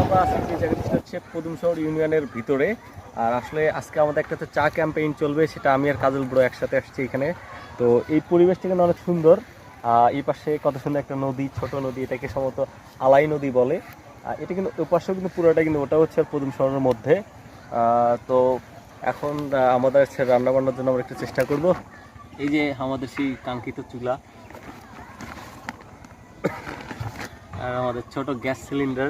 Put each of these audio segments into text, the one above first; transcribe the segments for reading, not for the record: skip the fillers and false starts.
আমরা আছি যে জায়গাটি হচ্ছে পদুমশহর ইউনিয়নের ভিতরে। আর আসলে আজকে আমাদের একটা তো চা ক্যাম্পেইন চলবে, সেটা আমি আর কাজল ব্রো একসাথে আসছি এখানে। তো এই পরিবেশটা কিন্তু অনেক সুন্দর। এই পাশে কত সুন্দর একটা নদী, ছোট নদী, এটাকে সম্ভবত আলাই নদী বলে। এটা কিন্তু ওই পাশেও কিন্তু পুরোটা কিন্তু ওটা হচ্ছে পদুম শহরের মধ্যে। তো এখন আমাদের রান্না বান্নার জন্য আমরা একটু চেষ্টা করব। এই যে আমাদের সেই কাঙ্ক্ষিত চুলা আর আমাদের ছোট গ্যাস সিলিন্ডার।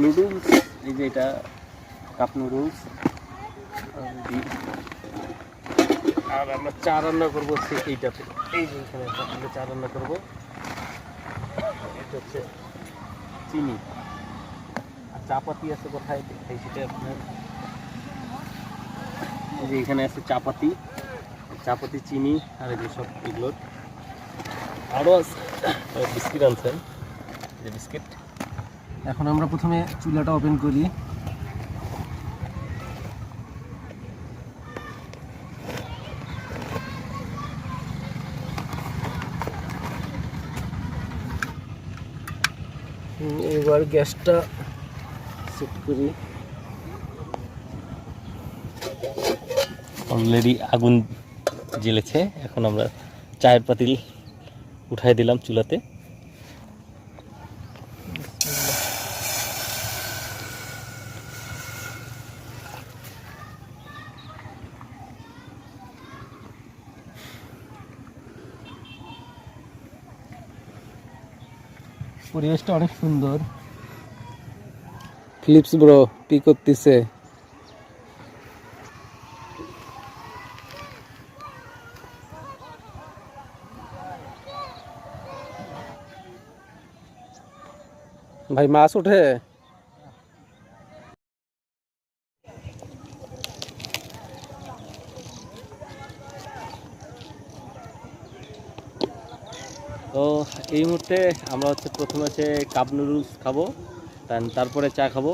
নুডলস, এই যে এটা কাপ নুডলস। আর আমরা চা রান্না করবো হচ্ছে এইটাতে, এই যে এখানে পাতিলে চা রান্না করবো। এটা হচ্ছে চিনি আর চাপাতি আছে কোথায় দেখাই সেটা আপনার। এই যে এখানে আছে চাপাতি, চাপাতি, চিনি আর এই যে সব এগুলোর আরও আছে। বিস্কিট আনছেন, যে বিস্কিট। এখন আমরা প্রথমে চুলাটা ওপেন করি। এবার গ্যাসটা সেট করি। অলরেডি আগুন জ্বেলেছে। এখন আমরা চায়ের পাতিল উঠাই দিলাম চুলাতে। পরিবেশটা অনেক সুন্দর। ফিলিপস ব্রো কি করতেছে? ভাই মাছ ওঠে? তো এই মুহূর্তে আমরা হচ্ছে প্রথমে হচ্ছে কাপ নুডলস খাবো, তারপরে চা খাবো।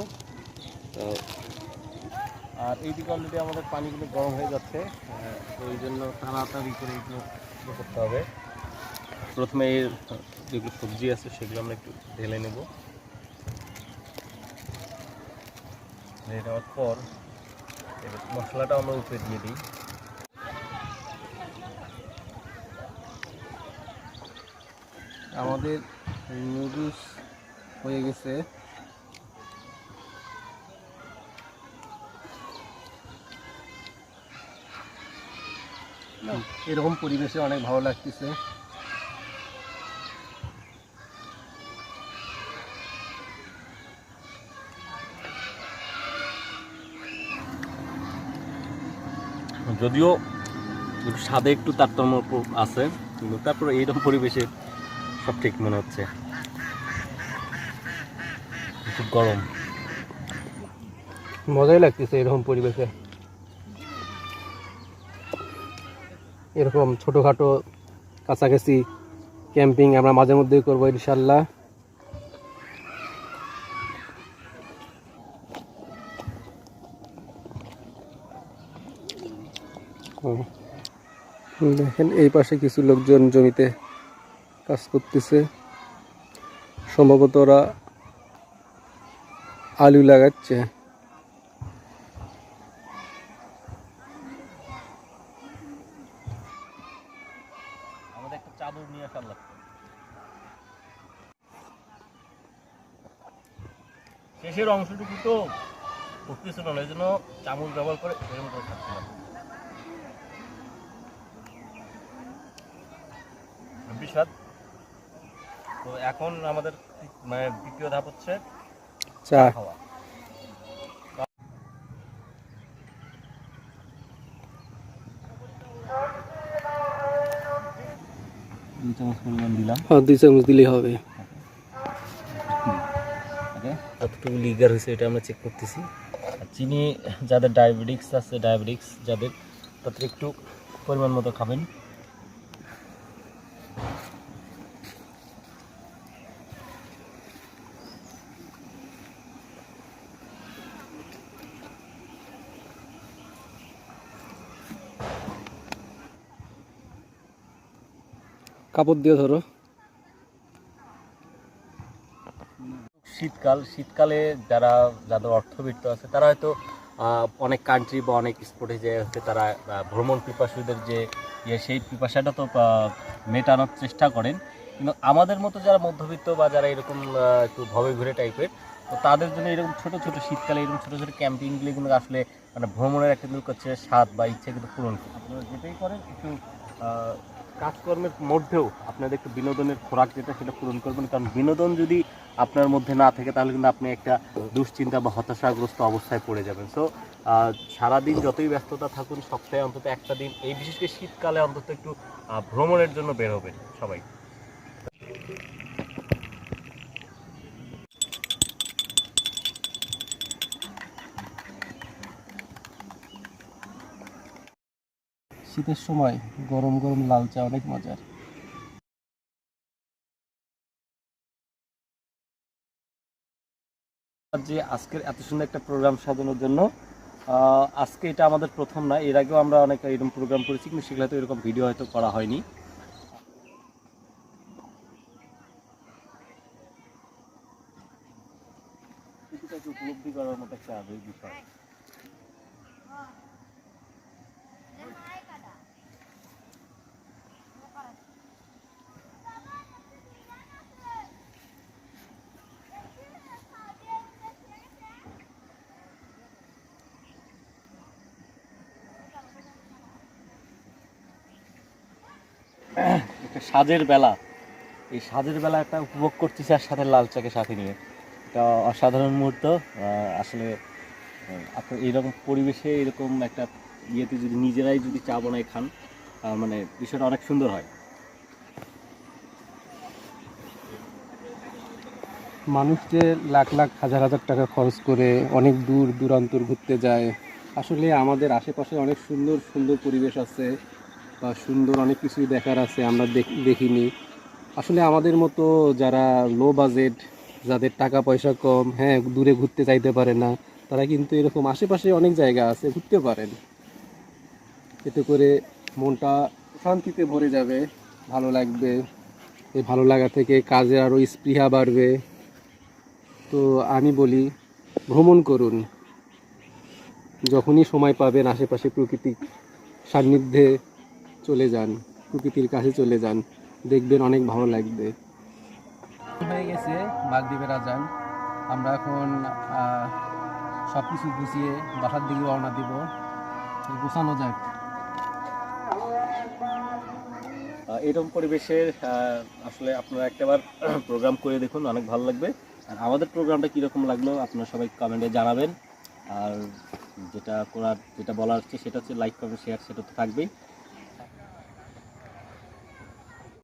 তো আর এইদিকে অলরেডি আমাদের পানিগুলো গরম হয়ে যাচ্ছে, তো এই জন্য তাড়াতাড়ি করে এগুলো করতে হবে। প্রথমে এর যেগুলো সবজি আছে সেগুলো আমরা একটু ঢেলে নেব। ঢেলে নেওয়ার পর মশলাটা আমরা উপরে দিয়ে দিই। আমাদের নুডলস হয়ে গেছে। এরকম পরিবেশে অনেক ভালো লাগতেছে। যদিও স্বাদে একটু তারতম্য আছে, কিন্তু তারপরে এইরকম পরিবেশে সব ঠিক মনে হচ্ছে। খুব গরম, মজাই লাগতেছে এরকম পরিবেশে। এরকম ছোটোখাটো কাছাকাছি ক্যাম্পিং আমরা মাঝে মধ্যেই করবো ইনশাল্লাহ। দেখেন এই পাশে কিছু লোকজন জমিতে কাজ করতেছে, সম্ভবত ওরা আলু লাগাচ্ছে। আমাদের একটা চাদর নিয়ে আসার লাগবে। শেষের অংশটুকু তো উঠতেছিল না, এই জন্য চামচ ব্যবহার করে এরকম করে খাচ্ছিলাম। বিস্বাদ। তো এখন আমাদের মানে দ্বিতীয় ধাপ হচ্ছে চা খাওয়া। 2 চামচ পরিমাণ দিলাম। 2 চামচ দিলেই হবে। কতটুকু লিগার হয়েছে এটা আমরা চেক করতেছি। আর চিনি যাদের ডায়াবেটিক্স আছে, যাদের তাদের একটু পরিমাণ মতো খাবেন। কাপড় দিয়ে ধরো। শীতকালে যাদের অর্থবিত্ত আছে তারা হয়তো অনেক কান্ট্রি বা অনেক স্পোর্টে যে হচ্ছে তারা ভ্রমণ পিপাসুদের যে সেই পিপাসাটা তো মেটানোর চেষ্টা করেন, কিন্তু আমাদের মতো যারা মধ্যবিত্ত বা যারা এরকম একটু ভবে ঘুরে টাইপের, তো তাদের জন্য এরকম ছোট ছোট শীতকালে এরকম ছোট ছোট ক্যাম্পিংগুলি কিন্তু আসলে মানে ভ্রমণের একটা কিন্তু হচ্ছে স্বাদ বা ইচ্ছা কিন্তু পূরণ করে। আপনারা যেটাই করেন একটু কাজকর্মের মধ্যেও আপনাদের একটু বিনোদনের খোরাক যেটা সেটা পূরণ করবেন, কারণ বিনোদন যদি আপনার মধ্যে না থাকে তাহলে কিন্তু আপনি একটা দুশ্চিন্তা বা হতাশাগ্রস্ত অবস্থায় পড়ে যাবেন। সো সারাদিন যতই ব্যস্ততা থাকুন সপ্তাহে অন্তত একটা দিন, এই বিশেষ করে শীতকালে অন্তত একটু ভ্রমণের জন্য বের হবেন সবাই। শীতের সময় গরম গরম লাল চা অনেক মজার। যে আজকের এত সুন্দর একটা প্রোগ্রাম সাজানোর জন্য, আজকে এটা আমাদের প্রথম না, এর আগেও আমরা অনেক এরকম প্রোগ্রাম করেছি, কিন্তু সেগুলো তো এরকম ভিডিও হয়তো করা হয়নি। এটাকে উপলব্ধি করার মতো একটা আবেগ বিষয়। একটা সাজের বেলা, এই সাজের বেলা একটা উপভোগ করতেছি আর সাথে লাল চাকে সাথে নিয়ে, এটা অসাধারণ মুহূর্ত। আসলে আপনার এইরকম পরিবেশে এরকম একটা ইয়েতে যদি নিজেরাই যদি চা বানায় খান, মানে বিষয়টা অনেক সুন্দর হয়। মানুষ যে লাখ লাখ হাজার হাজার টাকা খরচ করে অনেক দূর দূরান্তর ঘুরতে যায়, আসলে আমাদের আশেপাশে অনেক সুন্দর সুন্দর পরিবেশ আছে বা সুন্দর অনেক কিছুই দেখার আছে, আমরা দেখিনি। আসলে আমাদের মতো যারা লো বাজেট, যাদের টাকা পয়সা কম, হ্যাঁ দূরে ঘুরতে চাইতে পারে না, তারা কিন্তু এরকম আশেপাশে অনেক জায়গা আছে, ঘুরতে পারেন। এতে করে মনটা শান্তিতে ভরে যাবে, ভালো লাগবে। এই ভালো লাগা থেকে কাজে আরও স্পৃহা বাড়বে। তো আমি বলি, ভ্রমণ করুন, যখনই সময় পাবেন আশেপাশে প্রকৃতির সান্নিধ্যে চলে যান, প্রকৃতির কাছে চলে যান, দেখবেন অনেক ভালো লাগবে। হয়ে গেছে মাগরিবের আজান, আমরা এখন সব কিছু গুছিয়ে বাসার দিকে রওনা দিব। গোছানো যাক। এরকম পরিবেশের আসলে আপনারা একটাবার প্রোগ্রাম করে দেখুন, অনেক ভালো লাগবে। আর আমাদের প্রোগ্রামটা কীরকম লাগলো আপনারা সবাই কমেন্টে জানাবেন। আর যেটা বলার হচ্ছে সেটা হচ্ছে লাইক কমেন্ট শেয়ার, সেটা তো থাকবেই।